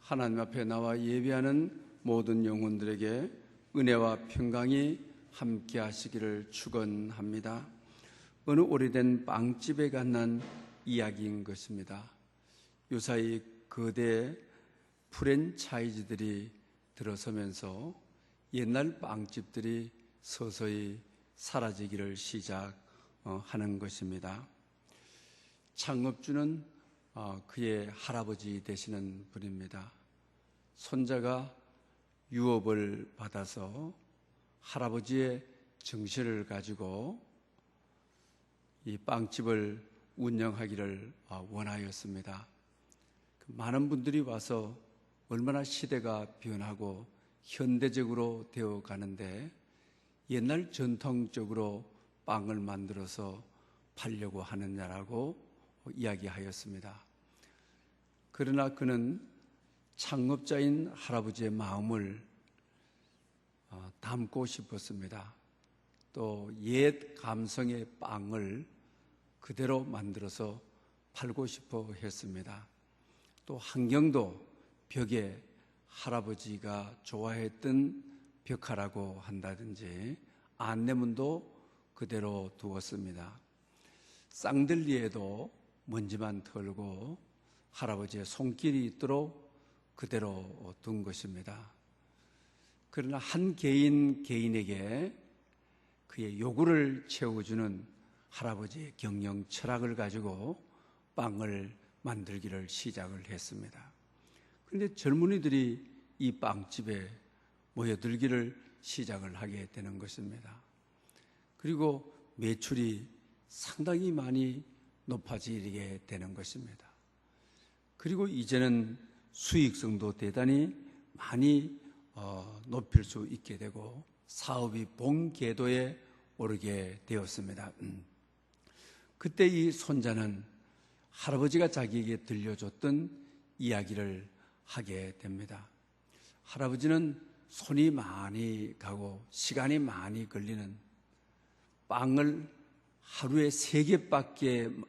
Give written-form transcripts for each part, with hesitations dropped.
하나님 앞에 나와 예배하는 모든 영혼들에게 은혜와 평강이 함께 하시기를 축원합니다. 어느 오래된 빵집에 관한 이야기인 것입니다. 요사이 거대 프랜차이즈들이 들어서면서 옛날 빵집들이 서서히 사라지기를 시작하는 것입니다. 창업주는 그의 할아버지 되시는 분입니다. 손자가 유업을 받아서 할아버지의 정신을 가지고 이 빵집을 운영하기를 원하였습니다. 많은 분들이 와서 얼마나 시대가 변하고 현대적으로 되어 가는데 옛날 전통적으로 빵을 만들어서 팔려고 하느냐라고 이야기하였습니다. 그러나 그는 창업자인 할아버지의 마음을 담고 싶었습니다. 또 옛 감성의 빵을 그대로 만들어서 팔고 싶어 했습니다. 또 환경도 벽에 할아버지가 좋아했던 벽화라고 한다든지 안내문도 그대로 두었습니다. 쌍들리에도 먼지만 털고 할아버지의 손길이 있도록 그대로 둔 것입니다. 그러나 한 개인에게 그의 요구를 채워주는 할아버지의 경영 철학을 가지고 빵을 만들기를 시작을 했습니다. 그런데 젊은이들이 이 빵집에 모여들기를 시작을 하게 되는 것입니다. 그리고 매출이 상당히 많이 높아지게 되는 것입니다. 그리고 이제는 수익성도 대단히 많이 높일 수 있게 되고 사업이 본궤도에 오르게 되었습니다. 그때 이 손자는 할아버지가 자기에게 들려줬던 이야기를 하게 됩니다. 할아버지는 손이 많이 가고 시간이 많이 걸리는 빵을 하루에 3개밖에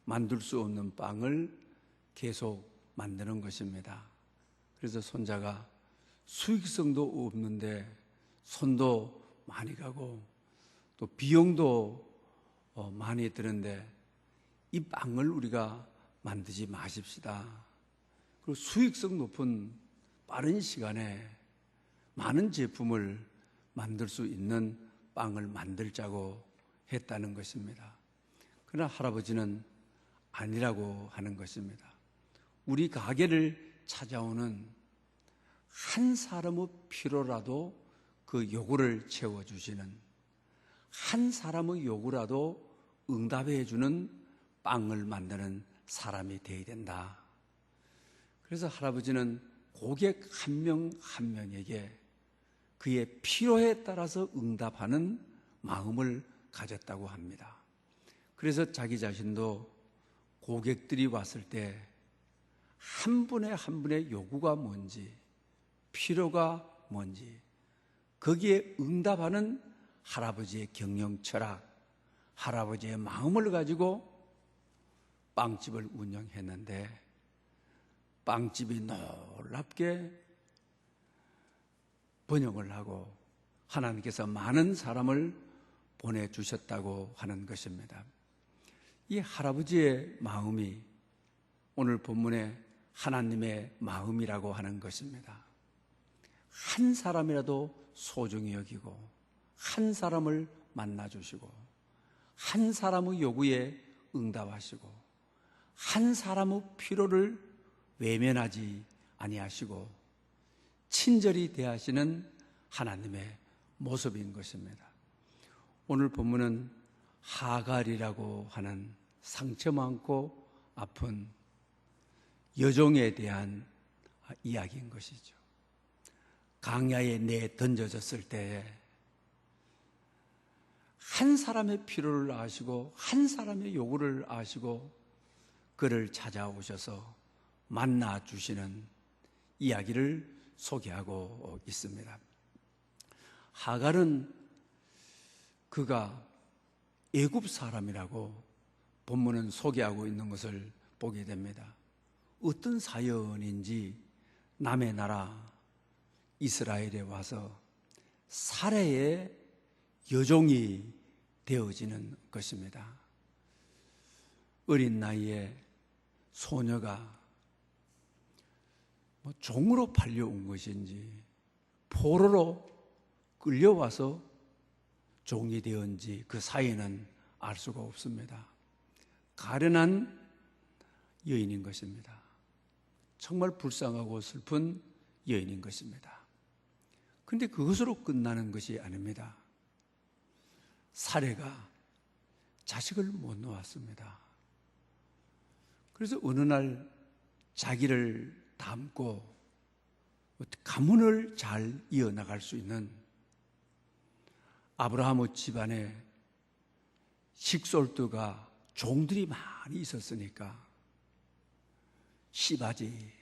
만들 수 없는 빵을 계속 만드는 것입니다. 그래서 손자가 수익성도 없는데 손도 많이 가고 또 비용도 많이 드는데 이 빵을 우리가 만들지 마십시다. 그리고 수익성 높은 빠른 시간에 많은 제품을 만들 수 있는 빵을 만들자고 했다는 것입니다. 그러나 할아버지는 아니라고 하는 것입니다. 우리 가게를 찾아오는 한 사람의 필요라도 그 요구를 채워주시는 한 사람의 요구라도 응답해주는 빵을 만드는 사람이 되어야 된다. 그래서 할아버지는 고객 한 명 한 명에게 그의 필요에 따라서 응답하는 마음을 가졌다고 합니다. 그래서 자기 자신도 고객들이 왔을 때 한 분의 한 분의 요구가 뭔지 필요가 뭔지 거기에 응답하는 할아버지의 경영 철학, 할아버지의 마음을 가지고 빵집을 운영했는데 빵집이 놀랍게 번영을 하고 하나님께서 많은 사람을 보내주셨다고 하는 것입니다. 이 할아버지의 마음이 오늘 본문에 하나님의 마음이라고 하는 것입니다. 한 사람이라도 소중히 여기고 한 사람을 만나주시고 한 사람의 요구에 응답하시고 한 사람의 필요를 외면하지 아니하시고 친절히 대하시는 하나님의 모습인 것입니다. 오늘 본문은 하갈이라고 하는 상처 많고 아픈 여종에 대한 이야기인 것이죠. 강야에 던져졌을 때 한 사람의 필요를 아시고 한 사람의 요구를 아시고 그를 찾아오셔서 만나주시는 이야기를 소개하고 있습니다. 하갈은 그가 애굽 사람이라고 본문은 소개하고 있는 것을 보게 됩니다. 어떤 사연인지 남의 나라 이스라엘에 와서 사례의 여종이 되어지는 것입니다. 어린 나이에 소녀가 종으로 팔려온 것인지 포로로 끌려와서 종이 되었는지 그 사이는 알 수가 없습니다. 가련한 여인인 것입니다. 정말 불쌍하고 슬픈 여인인 것입니다. 그런데 그것으로 끝나는 것이 아닙니다. 사례가 자식을 못 놓았습니다. 그래서 어느 날 자기를 담고 가문을 잘 이어나갈 수 있는 아브라함의 집안에 식솔드가 종들이 많이 있었으니까 시바지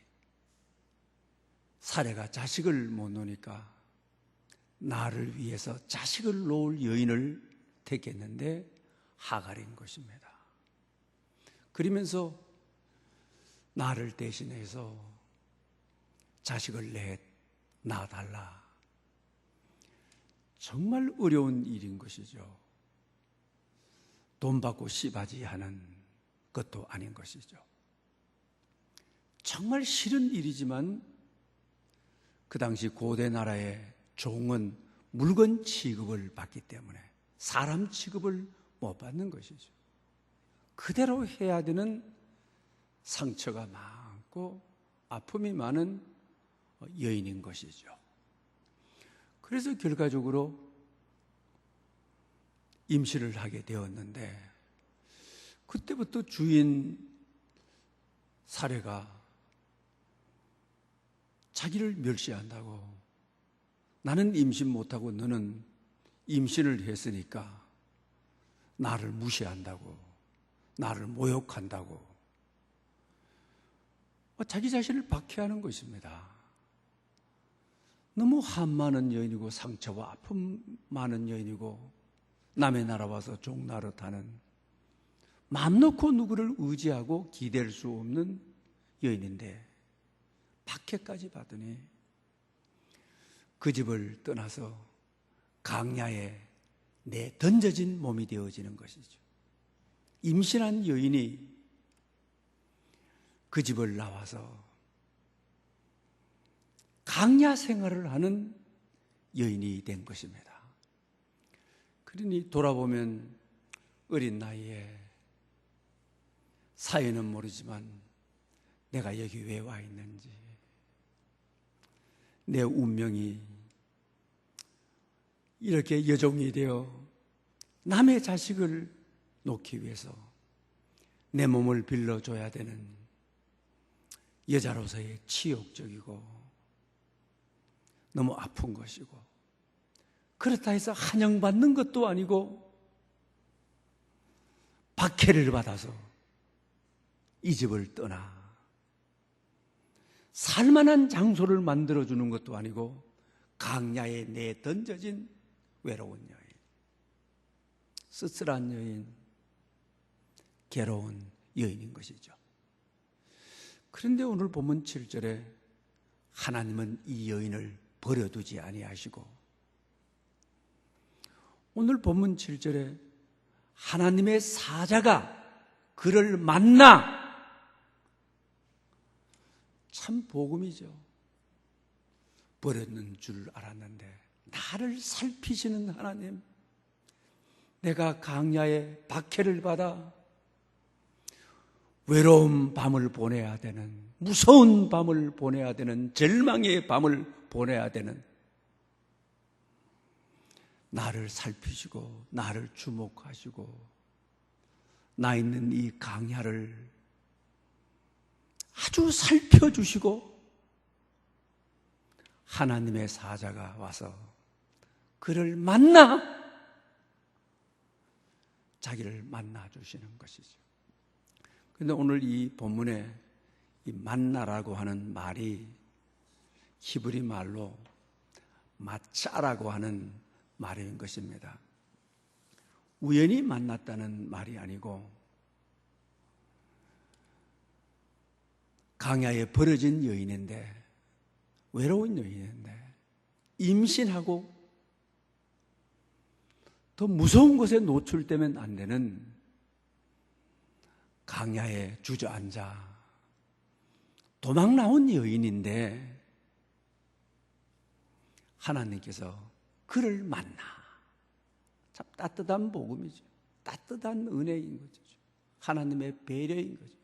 사례가 자식을 못 놓으니까 나를 위해서 자식을 놓을 여인을 택했는데 하갈인 것입니다. 그러면서 나를 대신해서 자식을 낳아달라. 정말 어려운 일인 것이죠. 돈 받고 씨바지하는 것도 아닌 것이죠. 정말 싫은 일이지만 그 당시 고대 나라의 종은 물건 취급을 받기 때문에 사람 취급을 못 받는 것이죠. 그대로 해야 되는 상처가 많고 아픔이 많은 여인인 것이죠. 그래서 결과적으로 임신을 하게 되었는데 그때부터 주인 사례가 자기를 멸시한다고, 나는 임신 못하고 너는 임신을 했으니까 나를 무시한다고, 나를 모욕한다고 자기 자신을 박해하는 것입니다. 너무 한 많은 여인이고 상처와 아픔 많은 여인이고 남의 나라 와서 종노릇하는 마음 놓고 누구를 의지하고 기댈 수 없는 여인인데 박해까지 받으니 그 집을 떠나서 강야에 던져진 몸이 되어지는 것이죠. 임신한 여인이 그 집을 나와서 강야 생활을 하는 여인이 된 것입니다. 그러니 돌아보면 어린 나이에 사연은 모르지만 내가 여기 왜 와 있는지, 내 운명이 이렇게 여종이 되어 남의 자식을 놓기 위해서 내 몸을 빌려줘야 되는 여자로서의 치욕적이고 너무 아픈 것이고, 그렇다 해서 환영받는 것도 아니고 박해를 받아서 이 집을 떠나 살만한 장소를 만들어주는 것도 아니고 강야에 내던져진 외로운 여인, 쓸쓸한 여인, 괴로운 여인인 것이죠. 그런데 오늘 본문 7절에 하나님은 이 여인을 버려두지 아니하시고, 오늘 본문 7절에 하나님의 사자가 그를 만나, 참 복음이죠. 버렸는 줄 알았는데 나를 살피시는 하나님, 내가 강야에 박해를 받아 외로운 밤을 보내야 되는, 무서운 밤을 보내야 되는, 절망의 밤을 보내야 되는, 나를 살피시고 나를 주목하시고 나 있는 이 강야를 아주 살펴주시고 하나님의 사자가 와서 그를 만나 자기를 만나주시는 것이죠. 그런데 오늘 이 본문에 이 만나라고 하는 말이 히브리 말로 마차라고 하는 말인 것입니다. 우연히 만났다는 말이 아니고 강야에 버려진 여인인데 외로운 여인인데 임신하고 더 무서운 것에 노출되면 안 되는 강야에 주저앉아 도망 나온 여인인데 하나님께서 그를 만나. 참 따뜻한 복음이죠. 따뜻한 은혜인 거죠. 하나님의 배려인 거죠.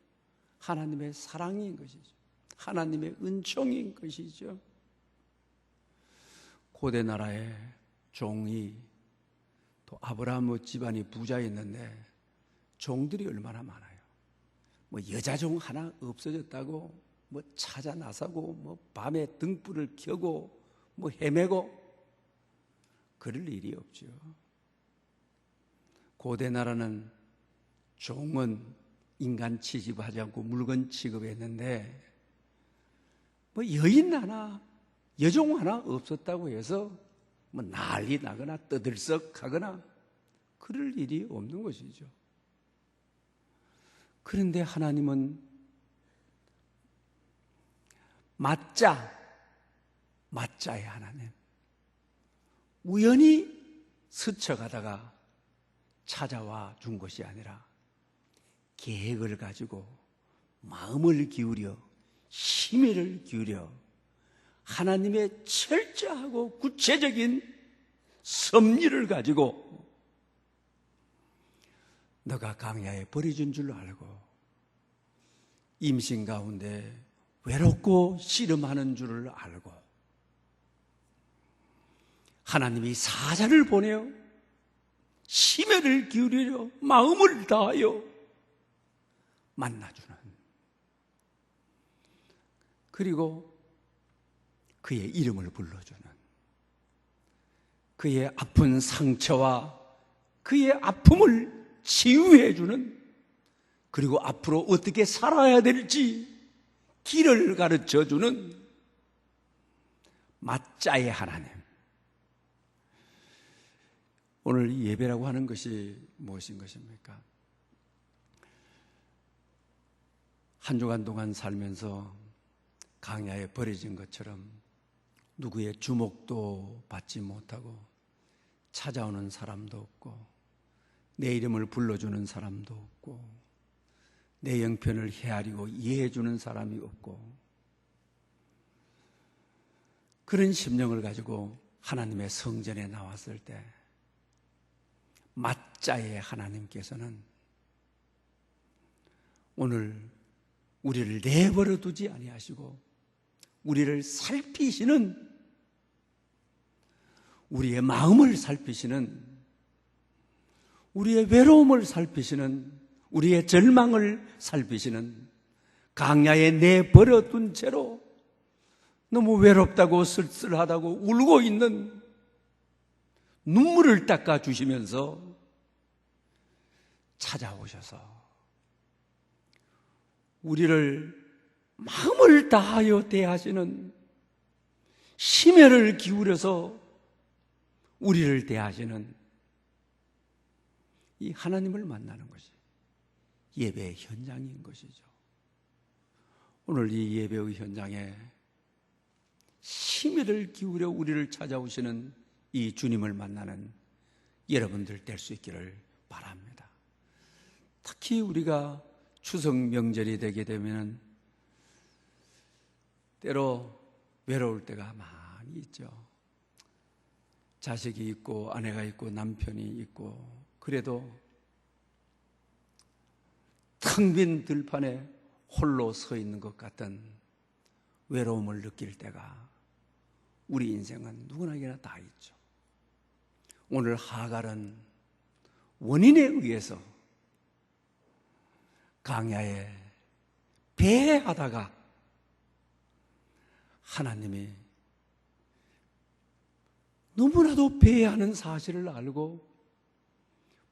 하나님의 사랑인 것이죠. 하나님의 은총인 것이죠. 고대 나라의 종이 또 아브라함 집안이 부자였는데 종들이 얼마나 많아요. 뭐 여자종 하나 없어졌다고 뭐 찾아 나서고 뭐 밤에 등불을 켜고 뭐 헤매고 그럴 일이 없죠. 고대 나라는 종은 인간 취급하지 않고 물건 취급했는데 뭐 여인 하나, 여종 하나 없었다고 해서 뭐 난리 나거나 떠들썩하거나 그럴 일이 없는 것이죠. 그런데 하나님은 맞자의 하나님. 우연히 스쳐가다가 찾아와 준 것이 아니라 계획을 가지고 마음을 기울여 심혈을 기울여 하나님의 철저하고 구체적인 섭리를 가지고 너가 강야에 버려진 줄 알고 임신 가운데 외롭고 씨름하는 줄을 알고 하나님이 사자를 보내어 심혈을 기울이려 마음을 다하여 만나주는, 그리고 그의 이름을 불러주는, 그의 아픈 상처와 그의 아픔을 치유해주는, 그리고 앞으로 어떻게 살아야 될지 길을 가르쳐주는 맞자의 하나님. 오늘 이 예배라고 하는 것이 무엇인 것입니까? 한 주간 동안 살면서 강야에 버려진 것처럼 누구의 주목도 받지 못하고 찾아오는 사람도 없고 내 이름을 불러주는 사람도 없고 내 형편을 헤아리고 이해해 주는 사람이 없고 그런 심령을 가지고 하나님의 성전에 나왔을 때 맞자의 하나님께서는 오늘 우리를 내버려 두지 아니하시고 우리를 살피시는, 우리의 마음을 살피시는, 우리의 외로움을 살피시는, 우리의 절망을 살피시는, 강야에 내버려 둔 채로 너무 외롭다고 쓸쓸하다고 울고 있는 눈물을 닦아주시면서 찾아오셔서 우리를 마음을 다하여 대하시는, 심혈을 기울여서 우리를 대하시는 이 하나님을 만나는 것이 예배의 현장인 것이죠. 오늘 이 예배의 현장에 심혈을 기울여 우리를 찾아오시는 이 주님을 만나는 여러분들 될 수 있기를 바랍니다. 특히 우리가 추석 명절이 되게 되면 때로 외로울 때가 많이 있죠. 자식이 있고 아내가 있고 남편이 있고 그래도 텅 빈 들판에 홀로 서 있는 것 같은 외로움을 느낄 때가 우리 인생은 누구나게나 다 있죠. 오늘 하갈은 원인에 의해서 강야에 배회하다가 하나님이 너무나도 배회하는 사실을 알고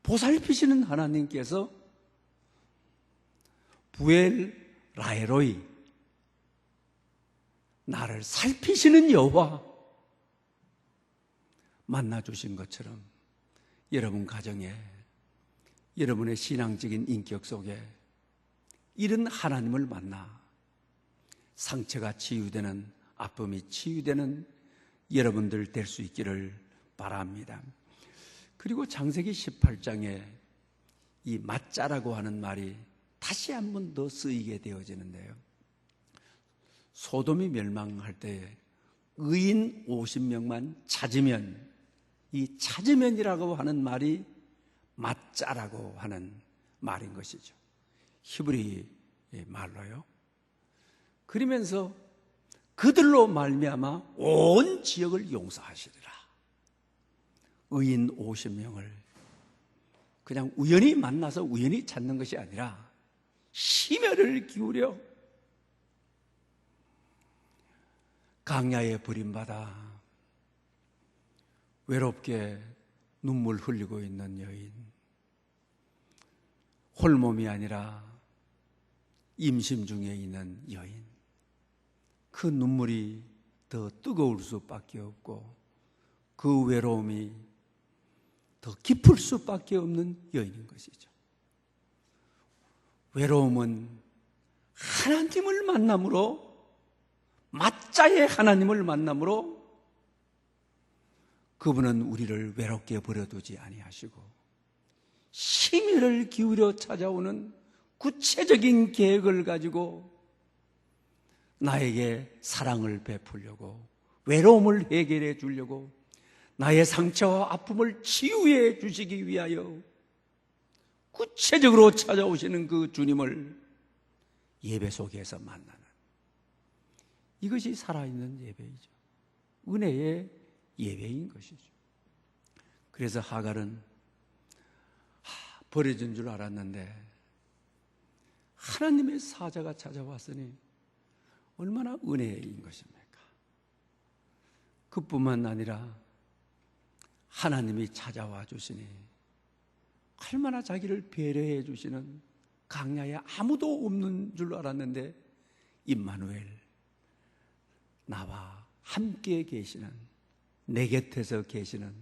보살피시는 하나님께서 부엘 라에로이, 나를 살피시는 여호와 만나주신 것처럼 여러분 가정에, 여러분의 신앙적인 인격 속에 이런 하나님을 만나 상처가 치유되는 아픔이 치유되는 여러분들 될 수 있기를 바랍니다. 그리고 창세기 18장에 이 맞자라고 하는 말이 다시 한 번 더 쓰이게 되어지는데요. 소돔이 멸망할 때 의인 50명만 찾으면, 이 찾으면이라고 하는 말이 맞자라고 하는 말인 것이죠. 히브리 말로요. 그러면서 그들로 말미암아 온 지역을 용서하시리라. 의인 50명을 그냥 우연히 만나서 우연히 찾는 것이 아니라 심혈을 기울여 강야에 버림받아 외롭게 눈물 흘리고 있는 여인, 홀몸이 아니라 임신 중에 있는 여인, 그 눈물이 더 뜨거울 수밖에 없고 그 외로움이 더 깊을 수밖에 없는 여인인 것이죠. 외로움은 하나님을 만남으로, 맞자의 하나님을 만남으로 그분은 우리를 외롭게 버려두지 아니하시고 심혈을 기울여 찾아오는 구체적인 계획을 가지고 나에게 사랑을 베풀려고, 외로움을 해결해 주려고, 나의 상처와 아픔을 치유해 주시기 위하여 구체적으로 찾아오시는 그 주님을 예배 속에서 만나는, 이것이 살아있는 예배이죠. 은혜의 예배인 것이죠. 그래서 하갈은 버려진 줄 알았는데 하나님의 사자가 찾아왔으니 얼마나 은혜인 것입니까? 그뿐만 아니라 하나님이 찾아와 주시니 얼마나 자기를 배려해 주시는, 강야에 아무도 없는 줄 알았는데 임마누엘, 나와 함께 계시는, 내 곁에서 계시는,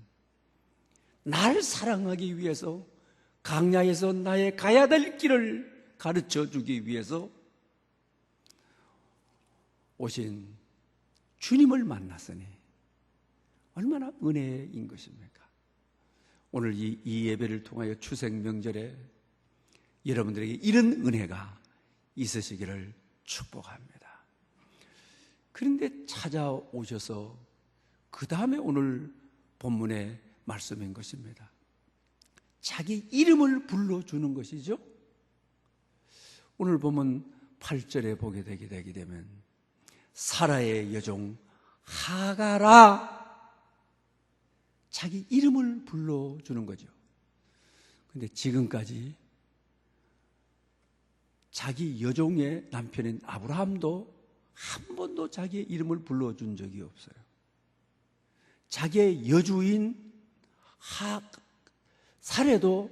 날 사랑하기 위해서 강야에서 나의 가야 될 길을 가르쳐 주기 위해서 오신 주님을 만났으니 얼마나 은혜인 것입니까? 오늘 이 예배를 통하여 추석 명절에 여러분들에게 이런 은혜가 있으시기를 축복합니다. 그런데 찾아오셔서 그 다음에 오늘 본문의 말씀인 것입니다. 자기 이름을 불러주는 것이죠. 오늘 보면 8절에 보게 되게 되면 사라의 여종 하갈아, 자기 이름을 불러주는 거죠. 그런데 지금까지 자기 여종의 남편인 아브라함도 한 번도 자기의 이름을 불러준 적이 없어요. 자기의 여주인 사례도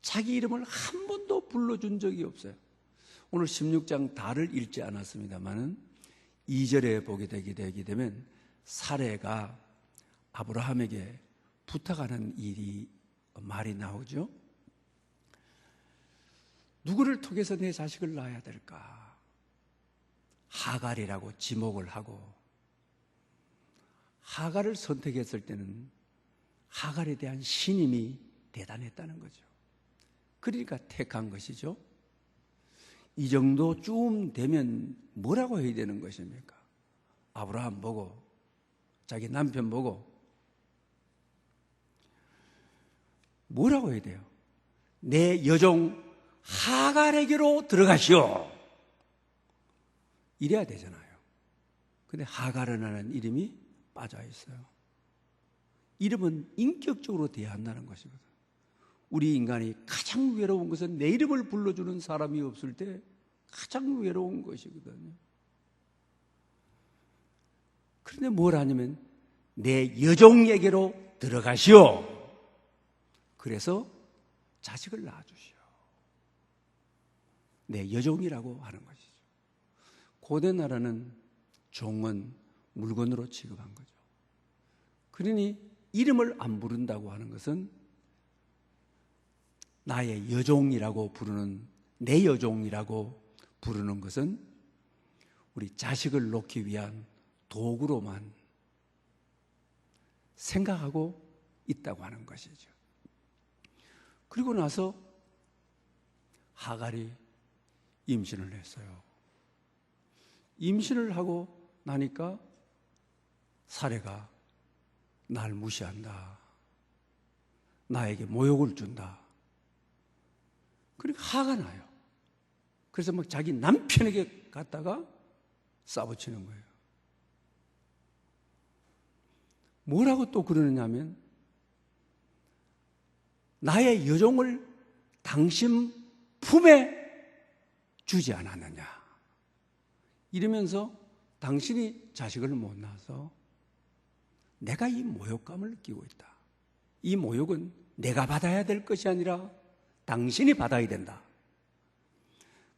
자기 이름을 한 번도 불러준 적이 없어요. 오늘 16장 다를 읽지 않았습니다만 2절에 보게 되게 되면 사례가 아브라함에게 부탁하는 말이 나오죠. 누구를 통해서 내 자식을 낳아야 될까? 하갈이라고 지목을 하고, 하갈을 선택했을 때는 하갈에 대한 신임이 대단했다는 거죠. 그러니까 택한 것이죠. 이 정도쯤 되면 뭐라고 해야 되는 것입니까? 아브라함 보고, 자기 남편 보고 뭐라고 해야 돼요? 내 여종 하갈에게로 들어가시오, 이래야 되잖아요. 근데 하갈이라는 이름이 빠져 있어요. 이름은 인격적으로 대한다는 것이거든. 우리 인간이 가장 외로운 것은 내 이름을 불러주는 사람이 없을 때 가장 외로운 것이거든요. 그런데 뭘 하냐면 내 여종에게로 들어가시오, 그래서 자식을 낳아주시오, 내 여종이라고 하는 것이죠. 고대 나라는 종은 물건으로 취급한 거죠. 그러니 이름을 안 부른다고 하는 것은 나의 여종이라고 부르는, 내 여종이라고 부르는 것은 우리 자식을 놓기 위한 도구로만 생각하고 있다고 하는 것이죠. 그리고 나서 하갈이 임신을 했어요. 임신을 하고 나니까 사레가 날 무시한다, 나에게 모욕을 준다. 그러니까 화가 나요. 그래서 막 자기 남편에게 갔다가 싸붙이는 거예요. 뭐라고 또 그러느냐면, 나의 여종을 당신 품에 주지 않았느냐, 이러면서 당신이 자식을 못 낳아서 내가 이 모욕감을 느끼고 있다. 이 모욕은 내가 받아야 될 것이 아니라 당신이 받아야 된다.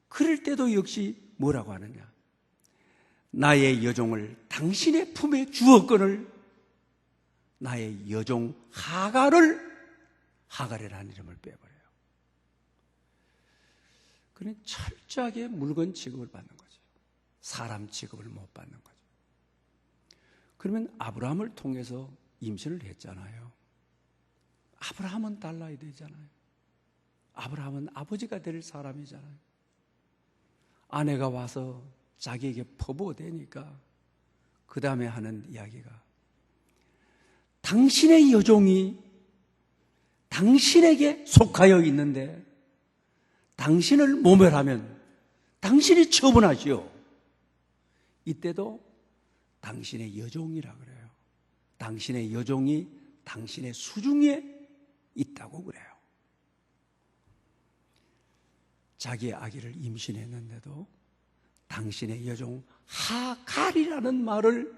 그럴 때도 역시 뭐라고 하느냐, 나의 여종을 당신의 품에 주었거늘 나의 여종 하갈이라는 이름을 빼버려요. 그는 철저하게 물건 취급을 받는 거죠. 사람 취급을 못 받는 거죠. 그러면 아브라함을 통해서 임신을 했잖아요. 아브라함은 달라야 되잖아요. 아브라함은 아버지가 될 사람이잖아요. 아내가 와서 자기에게 퍼부어대니까 그 다음에 하는 이야기가, 당신의 여종이 당신에게 속하여 있는데 당신을 모멸하면 당신이 처분하시오. 이때도 당신의 여종이라 그래요. 당신의 여종이 당신의 수중에 있다고 그래요. 자기의 아기를 임신했는데도 당신의 여종 하갈이라는 말을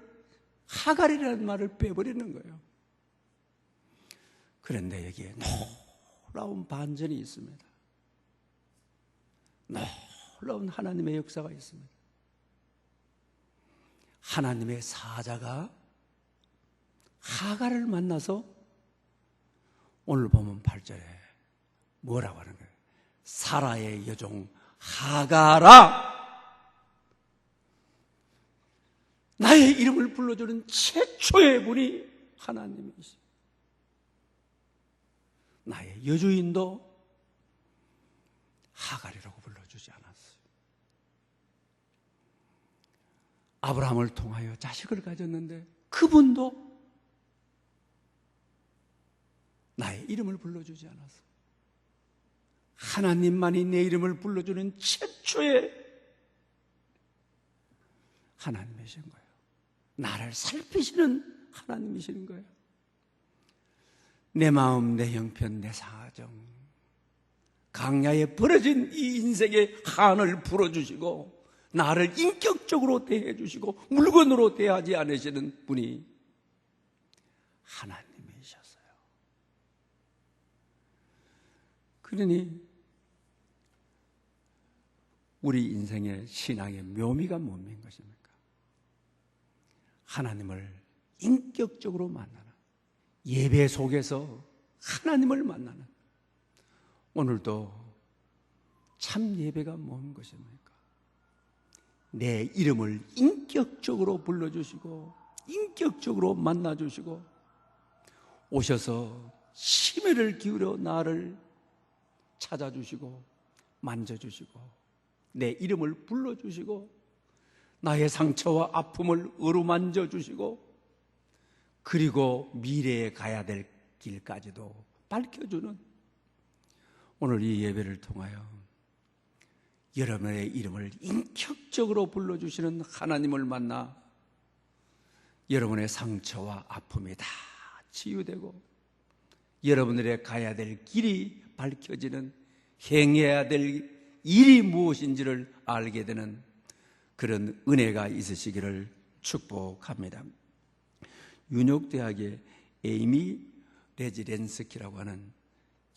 빼버리는 거예요. 그런데 여기에 놀라운 반전이 있습니다. 놀라운 하나님의 역사가 있습니다. 하나님의 사자가 하갈을 만나서 오늘 보면 8절에 뭐라고 하는 거예요? 사라의 여종 하갈아, 나의 이름을 불러주는 최초의 분이 하나님이시죠. 나의 여주인도 하갈이라고 불러주지 않았어요. 아브라함을 통하여 자식을 가졌는데 그분도 나의 이름을 불러주지 않았어요. 하나님만이 내 이름을 불러주는 최초의 하나님이신 거예요. 나를 살피시는 하나님이시는 거예요. 내 마음, 내 형편, 내 사정, 강야에 벌어진 이 인생의 한을 풀어주시고 나를 인격적으로 대해주시고 물건으로 대하지 않으시는 분이 하나님이셨어요. 그러니 우리 인생의 신앙의 묘미가 뭔 것입니까? 하나님을 인격적으로 만나는, 예배 속에서 하나님을 만나는, 오늘도 참 예배가 뭔 것입니까? 내 이름을 인격적으로 불러주시고 인격적으로 만나주시고 오셔서 심혈을 기울여 나를 찾아주시고 만져주시고 내 이름을 불러주시고 나의 상처와 아픔을 어루만져 주시고 그리고 미래에 가야 될 길까지도 밝혀주는, 오늘 이 예배를 통하여 여러분의 이름을 인격적으로 불러주시는 하나님을 만나 여러분의 상처와 아픔이 다 치유되고 여러분들의 가야 될 길이 밝혀지는, 행해야 될 일이 무엇인지를 알게 되는 그런 은혜가 있으시기를 축복합니다. 뉴욕대학의 에이미 레지렌스키라고 하는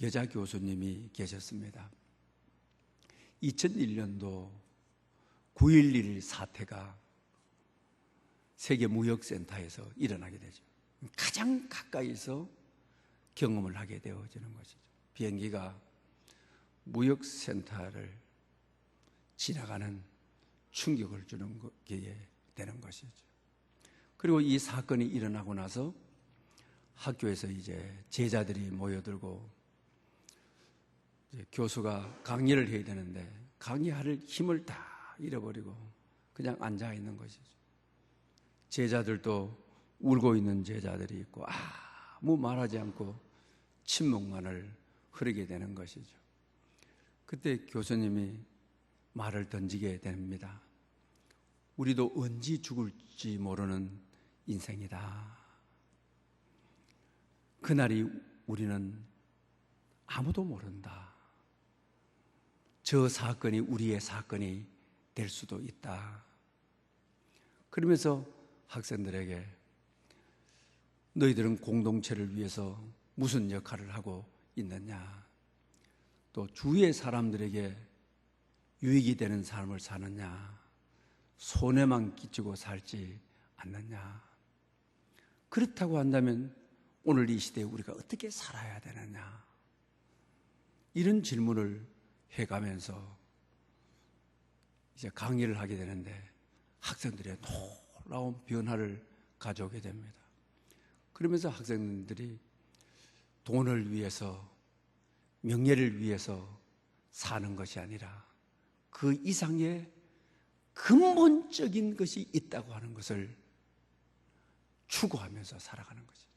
여자 교수님이 계셨습니다. 2001년도 9.11 사태가 세계무역센터에서 일어나게 되죠. 가장 가까이서 경험을 하게 되어지는 것이죠. 비행기가 무역센터를 지나가는 충격을 주는 게 되는 것이죠. 그리고 이 사건이 일어나고 나서 학교에서 이제 제자들이 모여들고 이제 교수가 강의를 해야 되는데 강의할 힘을 다 잃어버리고 그냥 앉아 있는 것이죠. 제자들도 울고 있는 제자들이 있고 아무 말하지 않고 침묵만을 흐르게 되는 것이죠. 그때 교수님이 말을 던지게 됩니다. 우리도 언제 죽을지 모르는 인생이다. 그날이 우리는 아무도 모른다. 저 사건이 우리의 사건이 될 수도 있다. 그러면서 학생들에게 너희들은 공동체를 위해서 무슨 역할을 하고 있느냐, 또 주위의 사람들에게 유익이 되는 삶을 사느냐, 손해만 끼치고 살지 않느냐. 그렇다고 한다면 오늘 이 시대에 우리가 어떻게 살아야 되느냐, 이런 질문을 해가면서 이제 강의를 하게 되는데 학생들의 놀라운 변화를 가져오게 됩니다. 그러면서 학생들이 돈을 위해서, 명예를 위해서 사는 것이 아니라 그 이상의 근본적인 것이 있다고 하는 것을 추구하면서 살아가는 것이죠.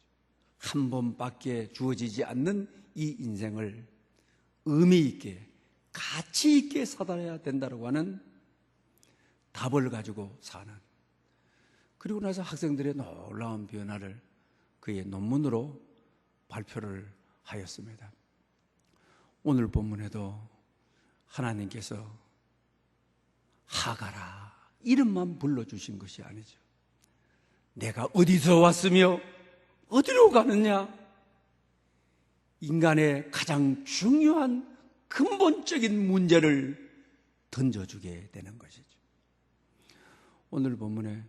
한 번밖에 주어지지 않는 이 인생을 의미 있게, 가치 있게 살아야 된다고 하는 답을 가지고 사는, 그리고 나서 학생들의 놀라운 변화를 그의 논문으로 발표를 하였습니다. 오늘 본문에도 하나님께서 하가라 이름만 불러주신 것이 아니죠. 내가 어디서 왔으며 어디로 가느냐, 인간의 가장 중요한 근본적인 문제를 던져주게 되는 것이죠. 오늘 본문에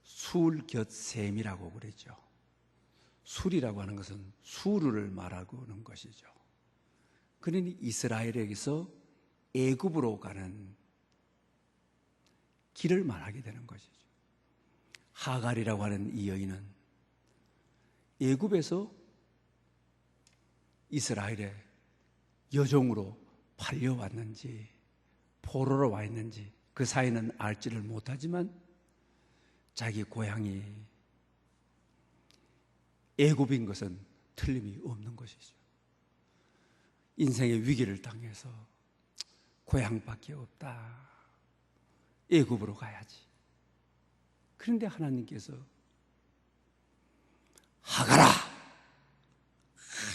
술곁샘이라고 그랬죠. 술이라고 하는 것은 수르를 말하고는 것이죠. 그러니 이스라엘에게서 애굽으로 가는 길을 말하게 되는 것이죠. 하갈이라고 하는 이 여인은 애굽에서 이스라엘의 여종으로 팔려왔는지 포로로 와 있는지 그 사이는 알지를 못하지만 자기 고향이 애굽인 것은 틀림이 없는 것이죠. 인생의 위기를 당해서 고향밖에 없다, 애굽으로 가야지. 그런데 하나님께서 하가라,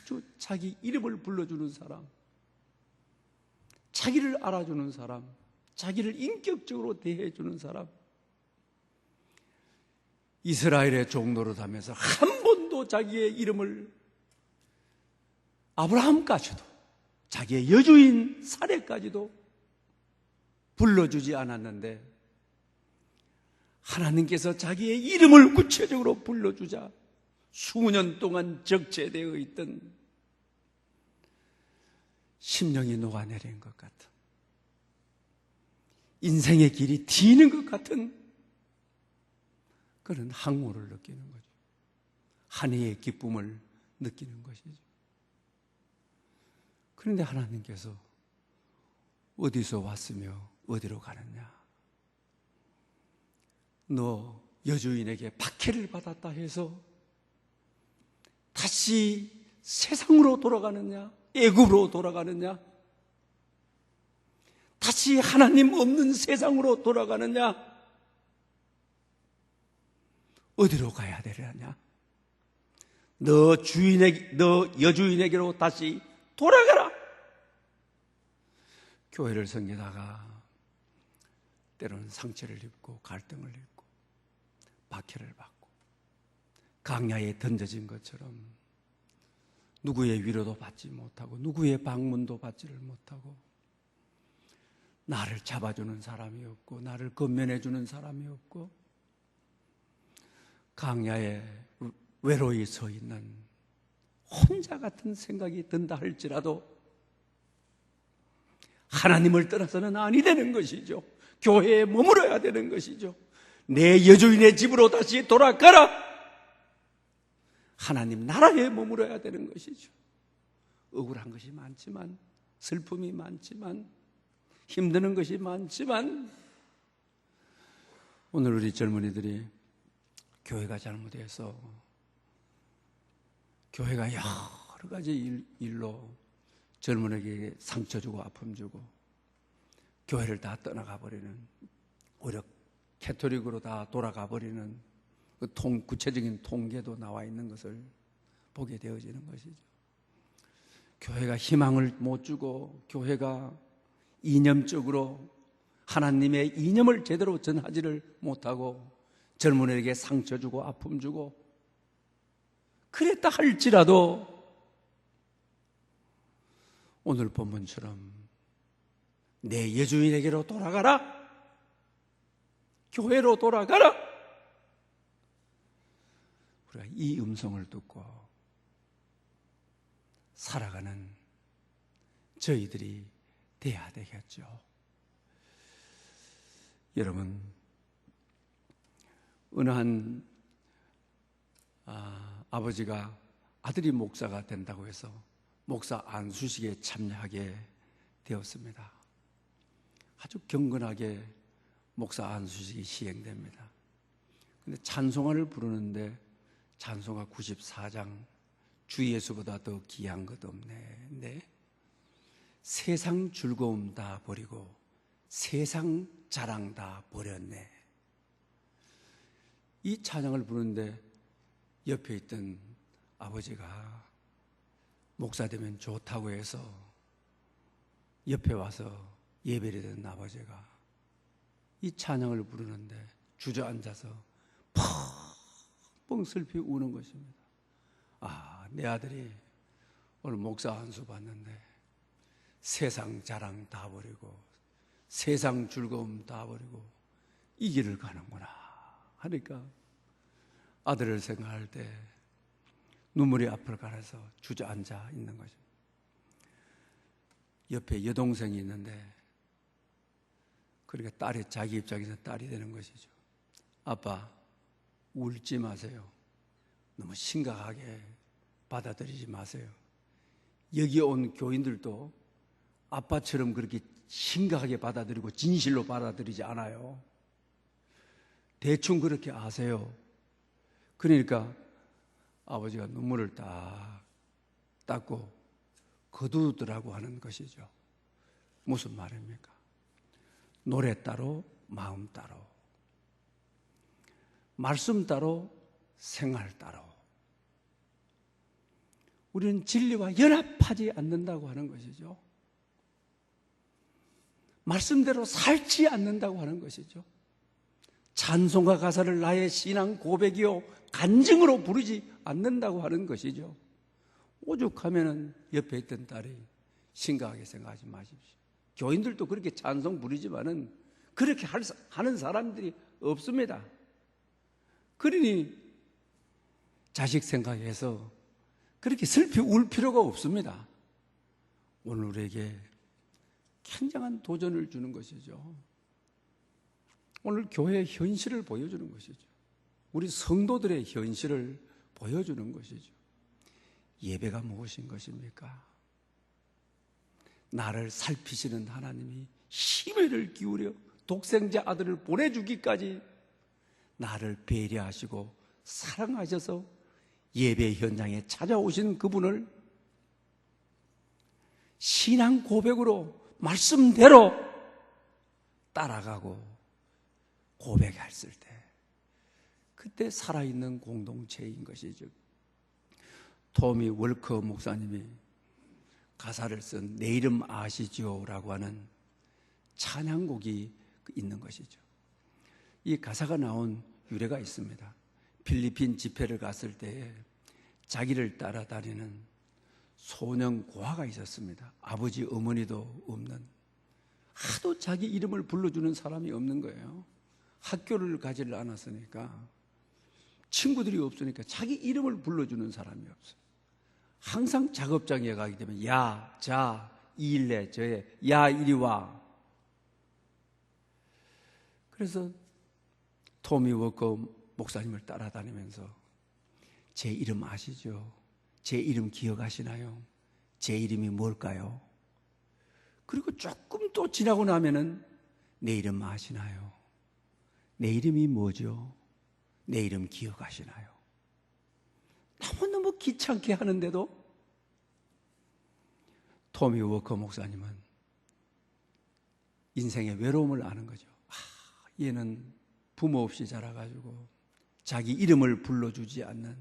아주 자기 이름을 불러주는 사람, 자기를 알아주는 사람, 자기를 인격적으로 대해주는 사람, 이스라엘의 종노릇 하면서 한 번도 자기의 이름을, 아브라함까지도, 자기의 여주인 사례까지도 불러주지 않았는데 하나님께서 자기의 이름을 구체적으로 불러주자 수년 동안 적재되어 있던 심령이 녹아내린 것 같은, 인생의 길이 뒤는 것 같은 그런 항모를 느끼는 거죠. 한이의 기쁨을 느끼는 것이죠. 그런데 하나님께서 어디서 왔으며 어디로 가느냐, 너 여주인에게 박해를 받았다 해서 다시 세상으로 돌아가느냐, 애굽으로 돌아가느냐, 다시 하나님 없는 세상으로 돌아가느냐, 어디로 가야 되느냐? 너 여주인에게로 다시 돌아가라. 교회를 섬기다가 때로는 상처를 입고 갈등을 입고 박해를 받고 강야에 던져진 것처럼 누구의 위로도 받지 못하고 누구의 방문도 받지를 못하고 나를 잡아주는 사람이 없고 나를 건면해주는 사람이 없고 강야에 외로이 서 있는 혼자 같은 생각이 든다 할지라도 하나님을 떠나서는 아니 되는 것이죠. 교회에 머물러야 되는 것이죠. 내 여주인의 집으로 다시 돌아가라. 하나님 나라에 머물러야 되는 것이죠. 억울한 것이 많지만, 슬픔이 많지만, 힘드는 것이 많지만, 오늘 우리 젊은이들이 교회가 잘못해서 교회가 여러 가지 일로 젊은이에게 상처 주고 아픔 주고 교회를 다 떠나가 버리는, 오히려 캐토릭으로 다 돌아가 버리는 그 구체적인 통계도 나와 있는 것을 보게 되어지는 것이죠. 교회가 희망을 못 주고 교회가 이념적으로 하나님의 이념을 제대로 전하지를 못하고 젊은이에게 상처 주고 아픔 주고, 그랬다 할지라도 오늘 본문처럼 내 여주인에게로 돌아가라, 교회로 돌아가라, 우리가 이 음성을 듣고 살아가는 저희들이 돼야 되겠죠. 여러분, 어느 한 아버지가 아들이 목사가 된다고 해서 목사 안수식에 참여하게 되었습니다. 아주 경건하게 목사 안수식이 시행됩니다. 근데 찬송가를 부르는데 찬송가 94장 주 예수보다 더 귀한 것 없네. 네. 세상 즐거움 다 버리고 세상 자랑 다 버렸네. 이 찬양을 부르는데 옆에 있던 아버지가 목사 되면 좋다고 해서 옆에 와서 예배를 드는 아버지가 이 찬양을 부르는데 주저앉아서 펑펑 슬피 우는 것입니다. 아, 내 아들이 오늘 목사 안수 받는데 세상 자랑 다 버리고 세상 즐거움 다 버리고 이 길을 가는구나 하니까 아들을 생각할 때 눈물이 앞을 가려서 주저앉아 있는 거죠. 옆에 여동생이 있는데, 그러니까 딸이 자기 입장에서 딸이 되는 것이죠. 아빠, 울지 마세요. 너무 심각하게 받아들이지 마세요. 여기 온 교인들도 아빠처럼 그렇게 심각하게 받아들이고 진실로 받아들이지 않아요. 대충 그렇게 아세요. 그러니까 아버지가 눈물을 딱 닦고 거두더라고 하는 것이죠. 무슨 말입니까? 노래 따로 마음 따로, 말씀 따로 생활 따로, 우리는 진리와 연합하지 않는다고 하는 것이죠. 말씀대로 살지 않는다고 하는 것이죠. 찬송가 가사를 나의 신앙 고백이요 간증으로 부르지 않는다고 하는 것이죠. 오죽하면은 옆에 있던 딸이 심각하게 생각하지 마십시오. 교인들도 그렇게 찬송 부르지만은 그렇게 하는 사람들이 없습니다. 그러니 자식 생각해서 그렇게 슬피 울 필요가 없습니다. 오늘 우리에게 굉장한 도전을 주는 것이죠. 오늘 교회의 현실을 보여주는 것이죠. 우리 성도들의 현실을 보여주는 것이죠. 예배가 무엇인 것입니까? 나를 살피시는 하나님이 심혈을 기울여 독생자 아들을 보내주기까지 나를 배려하시고 사랑하셔서 예배 현장에 찾아오신 그분을 신앙 고백으로 말씀대로 따라가고 고백했을 때 그때 살아있는 공동체인 것이죠. 토미 월커 목사님이 가사를 쓴 내 이름 아시지요라고 하는 찬양곡이 있는 것이죠. 이 가사가 나온 유래가 있습니다. 필리핀 집회를 갔을 때에 자기를 따라다니는 소년 고아가 있었습니다. 아버지 어머니도 없는, 하도 자기 이름을 불러주는 사람이 없는 거예요. 학교를 가지를 않았으니까, 친구들이 없으니까 자기 이름을 불러주는 사람이 없어요. 항상 작업장에 가게 되면 야, 자, 이 일래, 저에, 야, 이리 와. 그래서 토미 워커 목사님을 따라다니면서 제 이름 아시죠? 제 이름 기억하시나요? 제 이름이 뭘까요? 그리고 조금 또 지나고 나면은 내 이름 아시나요? 내 이름이 뭐죠? 내 이름 기억하시나요? 너무너무 귀찮게 하는데도 토미 워커 목사님은 인생의 외로움을 아는 거죠. 얘는 부모 없이 자라가지고 자기 이름을 불러주지 않는,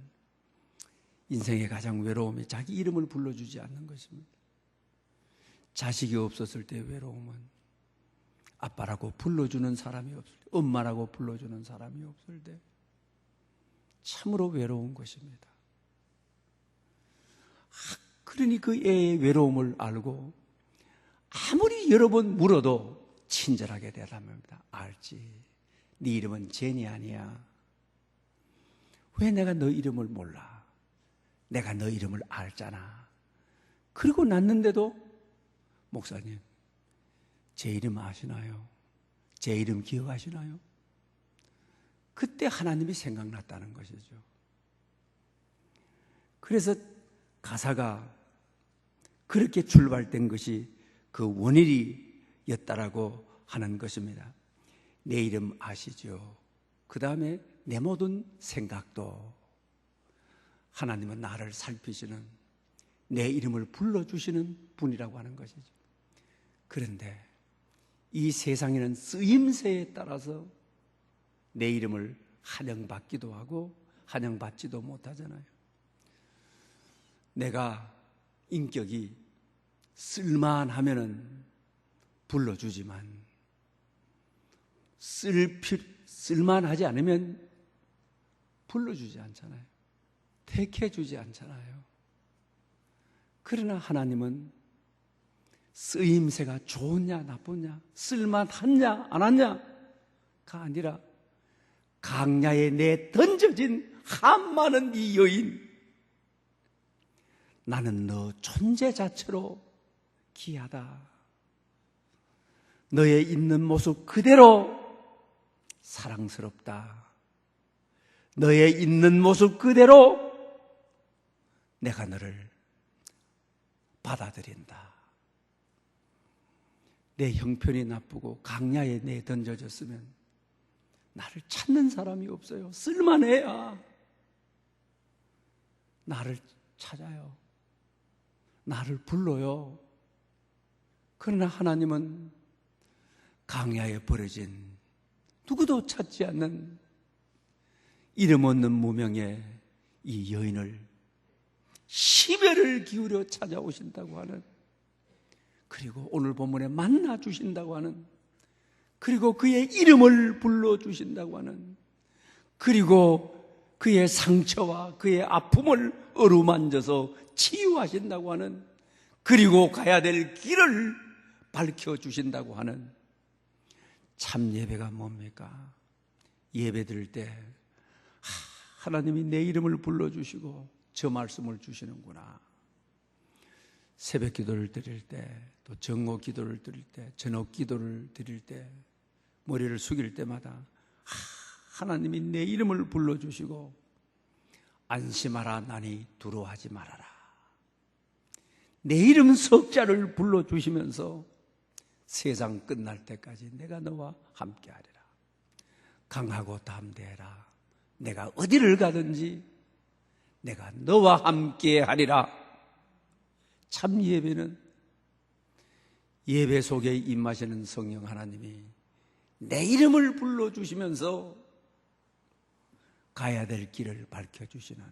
인생의 가장 외로움이 자기 이름을 불러주지 않는 것입니다. 자식이 없었을 때의 외로움은 아빠라고 불러주는 사람이 없을 때, 엄마라고 불러주는 사람이 없을 때 참으로 외로운 것입니다. 그러니 그 애의 외로움을 알고 아무리 여러 번 물어도 친절하게 대답합니다. 알지. 네 이름은 제니 아니야. 왜 내가 너 이름을 몰라? 내가 너 이름을 알잖아. 그리고 났는데도 목사님, 제 이름 아시나요? 제 이름 기억하시나요? 그때 하나님이 생각났다는 것이죠. 그래서 가사가 그렇게 출발된 것이 그 원인이었다라고 하는 것입니다. 내 이름 아시죠? 그 다음에 내 모든 생각도 하나님은 나를 살피시는, 내 이름을 불러주시는 분이라고 하는 것이죠. 그런데 이 세상에는 쓰임새에 따라서 내 이름을 환영받기도 하고 환영받지도 못하잖아요. 내가 인격이 쓸만하면은 불러주지만 쓸만하지 않으면 불러주지 않잖아요. 택해주지 않잖아요. 그러나 하나님은 쓰임새가 좋으냐 나쁘냐, 쓸만하냐 안 하냐가 아니라 강야에 내 던져진 한 많은 이 여인, 나는 너 존재 자체로 귀하다. 너의 있는 모습 그대로 사랑스럽다. 너의 있는 모습 그대로 내가 너를 받아들인다. 내 형편이 나쁘고 강야에 내 던져졌으면 나를 찾는 사람이 없어요. 쓸만해야 나를 찾아요. 나를 불러요. 그러나 하나님은 강야에 버려진 누구도 찾지 않는 이름 없는 무명의 이 여인을 심혈을 기울여 찾아오신다고 하는, 그리고 오늘 본문에 만나 주신다고 하는, 그리고 그의 이름을 불러주신다고 하는, 그리고 그의 상처와 그의 아픔을 어루만져서 치유하신다고 하는, 그리고 가야 될 길을 밝혀주신다고 하는 참 예배가 뭡니까? 예배 드릴 때 하나님이 내 이름을 불러주시고 저 말씀을 주시는구나. 새벽 기도를 드릴 때, 또 정오 기도를 드릴 때, 저녁 기도를 드릴 때, 머리를 숙일 때마다 하나님이 내 이름을 불러주시고 안심하라 나니 두려워하지 말아라. 내 이름 석자를 불러주시면서 세상 끝날 때까지 내가 너와 함께하리라. 강하고 담대해라. 내가 어디를 가든지 내가 너와 함께하리라. 참 예배는, 예배 속에 임하시는 성령 하나님이 내 이름을 불러주시면서 가야 될 길을 밝혀주시는,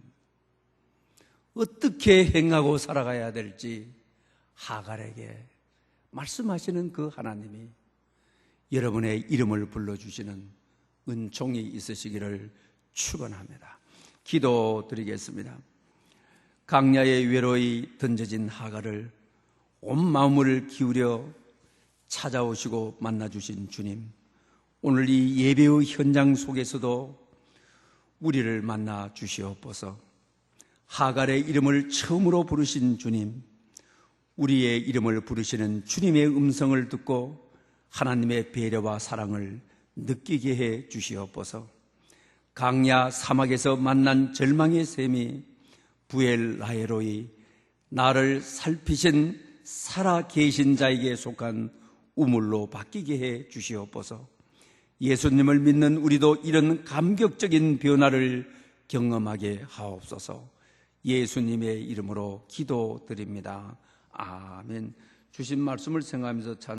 어떻게 행하고 살아가야 될지 하갈에게 말씀하시는 그 하나님이 여러분의 이름을 불러주시는 은총이 있으시기를 축원합니다. 기도드리겠습니다. 강야에 외로이 던져진 하갈을 온 마음을 기울여 찾아오시고 만나주신 주님, 오늘 이 예배의 현장 속에서도 우리를 만나 주시옵소서. 하갈의 이름을 처음으로 부르신 주님, 우리의 이름을 부르시는 주님의 음성을 듣고 하나님의 배려와 사랑을 느끼게 해 주시옵소서. 강야 사막에서 만난 절망의 셈이 부엘라헤로이 나를 살피신 살아계신 자에게 속한 우물로 바뀌게 해 주시옵소서. 예수님을 믿는 우리도 이런 감격적인 변화를 경험하게 하옵소서. 예수님의 이름으로 기도드립니다. 아멘. 주신 말씀을 생각하면서